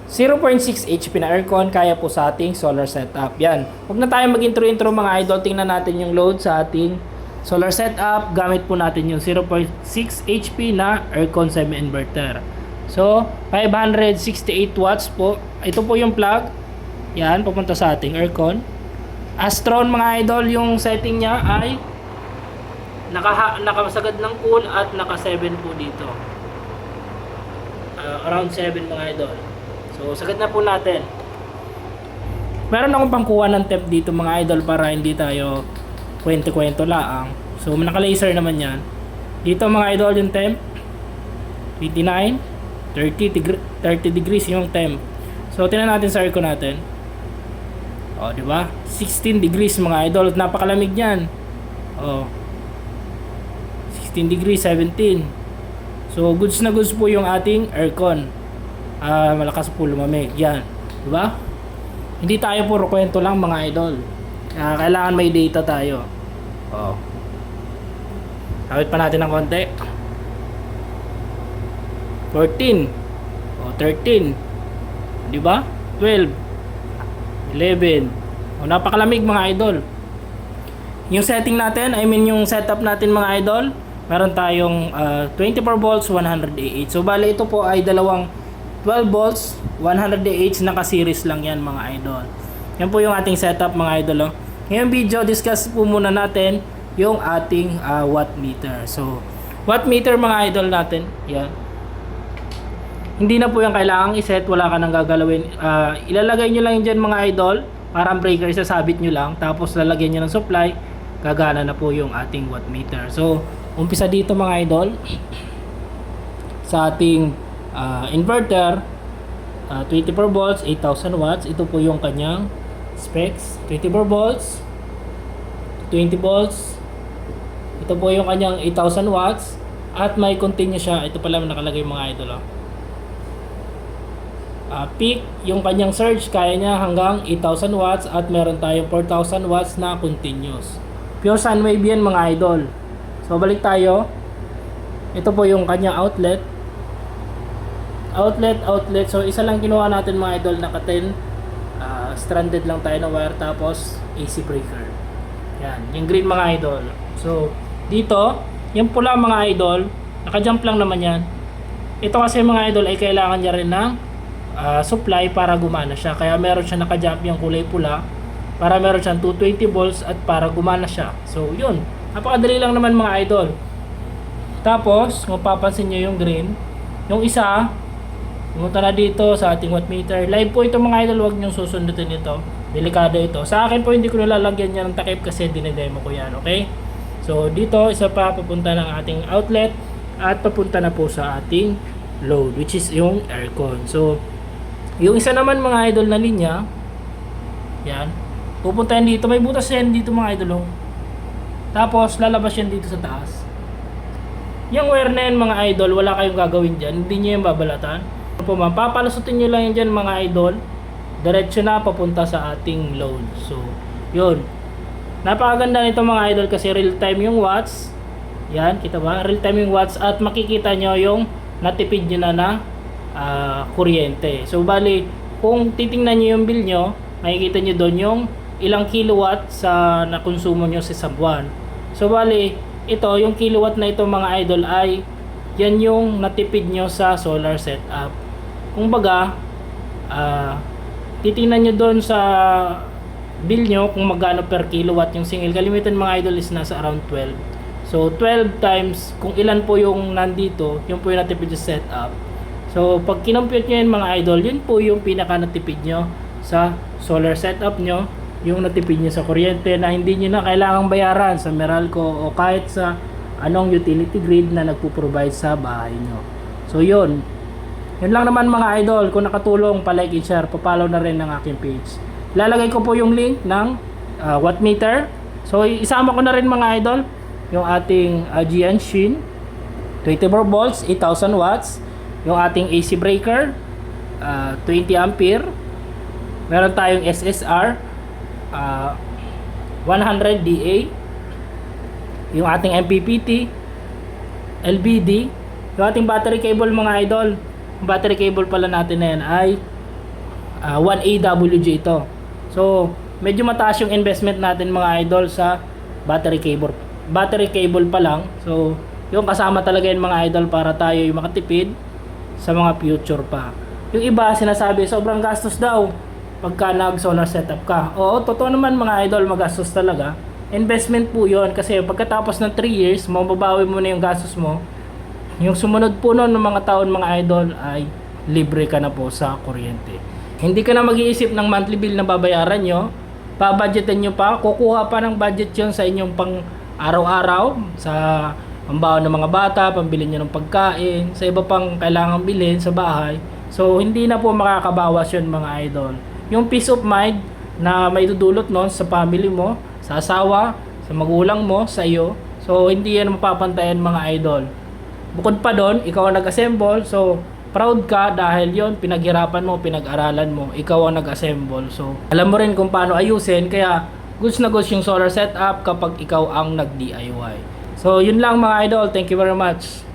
0.6 HP na aircon, kaya po sa ating solar setup. Yan. Huwag na tayo mag-intro-intro mga idol. Tingnan natin yung load sa ating solar setup. Gamit po natin yung 0.6 HP na aircon semi-inverter. So, 568 watts po. Ito po yung plug. Yan, pupunta sa ating aircon. Astron mga idol, yung setting niya ay nakasagad ng cool at naka 7 po dito. Around 7 mga idol. So, sagad na po natin. Meron akong pangkuha ng temp dito mga idol para hindi tayo kwento-kwento laang. So, naka-laser naman yan. Dito mga idol yung temp. 29, 30 degrees yung temp. So, tingnan natin sa aircon natin. O, di ba? 16 degrees mga idol. Napakalamig niyan. O. 16 degrees, 17. So, goods na goods po yung ating aircon. Malakas po lumamig. Yan. Diba? Hindi tayo puro kwento lang mga idol. Kailangan may data tayo. Oh. Kawit pa natin ng konti. 14. Oh, 13. Diba? 12. 11. Oh, napakalamig mga idol. Yung setting natin, yung setup natin mga idol, meron tayong 24 volts, 100 Ah. So, bali ito po ay dalawang 12 volts, 100 Ah, naka-series lang yan mga idol. Yan po yung ating setup mga idol. Ngayong video, discuss po muna natin yung ating watt meter. So, watt meter mga idol natin, yan. Hindi na po yung kailangang iset, wala ka nang gagalawin. Ilalagay nyo lang yun dyan mga idol, parang breaker, isasabit nyo lang, tapos lalagyan nyo ng supply, gagana na po yung ating watt meter. So, umpisa dito mga idol, sa ating inverter, 24 volts, 8,000 watts. Ito po yung kanyang specs. 24 volts, 20 volts. Ito po yung kanyang 8,000 watts. At may continue siya. Ito pala nakalagay mga idol. Peak, yung kanyang surge, kaya niya hanggang 8,000 watts. At meron tayong 4,000 watts na continuous. Pure sine wave yan mga idol. So balik tayo. Ito po yung kanyang outlet. Outlet. So, isa lang kinuha natin mga idol, naka 10. Stranded lang tayo na wire, tapos AC breaker. Yan, yung green mga idol. So, dito, yung pula mga idol, naka-jump lang naman yan. Ito kasi mga idol ay kailangan niya rin ng supply para gumana siya. Kaya meron siya naka-jump yung kulay pula, para meron siyang 220 volts at para gumana siya. So, yun. Napakadali lang naman mga idol. Tapos, kung papansin nyo yung green, yung isa, pumunta na dito sa ating watt meter. Live po ito mga idol, huwag niyong susundutin ito. Delikado ito. Sa akin po hindi ko nilalagyan niya ng takip kasi dinedemo ko yan, okay? So dito, isa pa papunta ng ating outlet at papunta na po sa ating load, which is yung aircon. So yung isa naman mga idol na linya, yan, pupunta yan dito. May butas yan dito mga idol. Tapos lalabas yan dito sa taas. Yung wire na yan mga idol, wala kayong gagawin dyan. Hindi nyo yung babalatan. Po, papalusutin nyo lang yan dyan mga idol. Diretso na papunta sa ating load. So, yun. Napakaganda nito mga idol kasi real time yung watts. Yan, kita ba? Real time yung watts at makikita nyo yung natipid nyo na kuryente. So, bali, kung titingnan nyo yung bill nyo, makikita nyo doon yung ilang kilowatt sa nakonsumo nyo sa isang buwan. So, bali, ito, yung kilowatt na ito mga idol ay yan yung natipid nyo sa solar setup. Kung baga, titingnan nyo doon sa bill nyo kung magkano per kilowatt yung single. Kalimitan mga idol is nasa around 12. So 12 times kung ilan po yung nandito, yun po yung natipid sa setup. So pag kinompute nyo yun mga idol, yun po yung pinaka natipid nyo sa solar setup nyo. Yung natipid nyo sa kuryente na hindi nyo na kailangang bayaran sa Meralco o kahit sa anong utility grid na nagpo-provide sa bahay nyo. So yun. Yun lang naman mga idol. Kung nakatulong, pa-like and share, pa-follow na rin ng aking page. Lalagay ko po yung link ng watt meter. So isama ko na rin mga idol yung ating Jianshin 24 volts, 8,000 watts. Yung ating AC breaker 20 ampere. Meron tayong SSR 100 DA. Yung ating MPPT LBD. Yung ating battery cable mga idol, yung battery cable pala natin na yan ay 1 AWG ito. So, medyo mataas yung investment natin mga idol sa battery cable. Battery cable pa lang. So, yung kasama talaga yung mga idol para tayo yung makatipid sa mga future pa. Yung iba sinasabi sobrang gastos daw pagka nag solar setup ka. Oo, totoo naman mga idol, magastos talaga. Investment po yun kasi pagkatapos ng 3 years, mababawi mo na yung gastos mo. Yung sumunod po nun ng mga taon mga idol ay libre ka na po sa kuryente. Hindi ka na mag-iisip ng monthly bill na babayaran nyo. Babudgetin nyo pa, kukuha pa ng budget yun sa inyong pang araw-araw, sa pambaon ng mga bata, pambili nyo ng pagkain, sa iba pang kailangan bilhin sa bahay. So, hindi na po makakabawas yun mga idol. Yung peace of mind na may dudulot nun sa family mo, sa asawa, sa magulang mo, sa iyo. So, hindi yan mapapantayan mga idol. Bukod pa doon, ikaw ang nag-assemble. So, proud ka dahil yon pinaghirapan mo, pinag-aralan mo. Ikaw ang nag-assemble. So, alam mo rin kung paano ayusin. Kaya, goods na goods yung solar setup kapag ikaw ang nag-DIY. So, yun lang mga idol. Thank you very much.